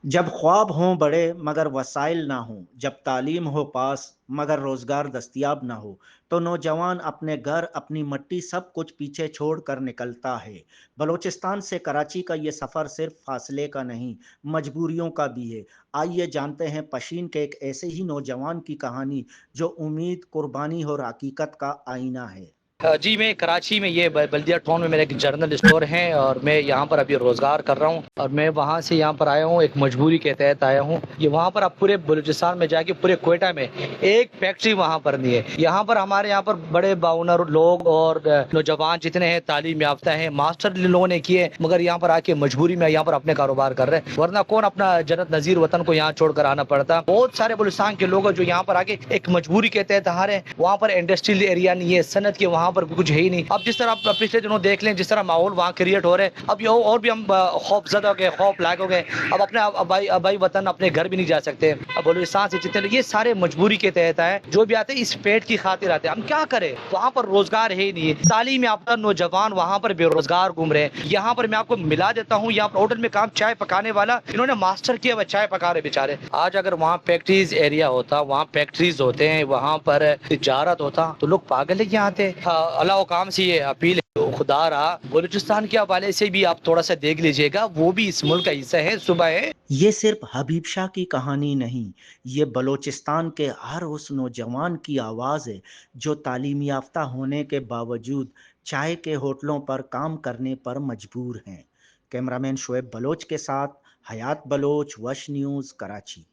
जब ख्वाब हों बड़े मगर वसाइल ना हों, जब तालीम हो पास मगर रोजगार दस्तयाब ना हो, तो नौजवान अपने घर, अपनी मिट्टी सब कुछ पीछे छोड़ कर निकलता है। बलूचिस्तान से कराची का ये सफ़र सिर्फ फासले का नहीं, मजबूरियों का भी है। आइए जानते हैं पशीन के एक ऐसे ही नौजवान की कहानी जो उम्मीद, कुर्बानी और हकीकत का आईना है। जी, मैं कराची में ये बल्दिया टाउन में मेरा एक जनरल स्टोर है और मैं यहाँ पर अभी रोज़गार कर रहा हूँ और मैं वहाँ से यहाँ पर आया हूँ, एक मजबूरी के तहत आया हूँ। ये वहाँ पर आप पूरे बलूचिस्तान में जाके पूरे क्वेटा में एक फैक्ट्री वहाँ पर नहीं है। यहाँ पर हमारे यहाँ पर बड़े बाउनर लोग और नौजवान जितने हैं तालीम याफ्ता हैं, मास्टर लोगों ने किए, मगर यहाँ पर आके मजबूरी में यहाँ पर अपने कारोबार कर रहे हैं, वरना कौन अपना जन्नत नज़ीर वतन को यहाँ छोड़कर आना पड़ता। बहुत सारे बलूचिस्तान के लोग जो यहाँ पर आके एक मजबूरी के तहत आ रहे हैं। वहाँ पर इंडस्ट्रियल एरिया नहीं है, सनत के वहाँ पर कुछ है ही नहीं। अब जिस तरह आप पिछले दिनों देख लें, जिस तरह माहौल वहाँ क्रिएट हो रहे हैं, अब ये और भी हम खौफजदा हो गए, खौफ लायक हो गए। अब अपने अबाई वतन अपने घर भी नहीं जा सकते। अब बलूचिस्तान से जितने ये सारे मजबूरी के तहत आए, जो भी आते हैं इस पेट की खातिर आते हैं। हम क्या करें, वहाँ पर रोजगार है ही नहीं। तालीम याफ्ता नौजवान वहाँ पर बेरोजगार घूम रहे हैं। यहाँ पर मैं आपको मिला देता हूँ, यहाँ पर होटल में काम चाय पकाने वाला, इन्होंने मास्टर किया, वह चाय पका रहे बेचारे। आज अगर वहाँ फैक्ट्रीज एरिया होता, वहाँ फैक्ट्रीज होते हैं, वहाँ पर तिजारत होता, तो लोग पागल ही यहाँ आते। अल्लाह काम से ये अपील है, खुदा रहा बलूचिस्तान के हवाले से भी आप थोड़ा सा देख लीजिएगा, वो भी इस मुल्क का हिस्सा है, सुबह है। ये सिर्फ हबीब शाह की कहानी नहीं, ये बलोचिस्तान के हर उस नौजवान की आवाज़ है जो तालीम याफ्ता होने के बावजूद चाय के होटलों पर काम करने पर मजबूर हैं। कैमरामैन शोएब बलोच के साथ हयात बलोच, वश न्यूज़, कराची।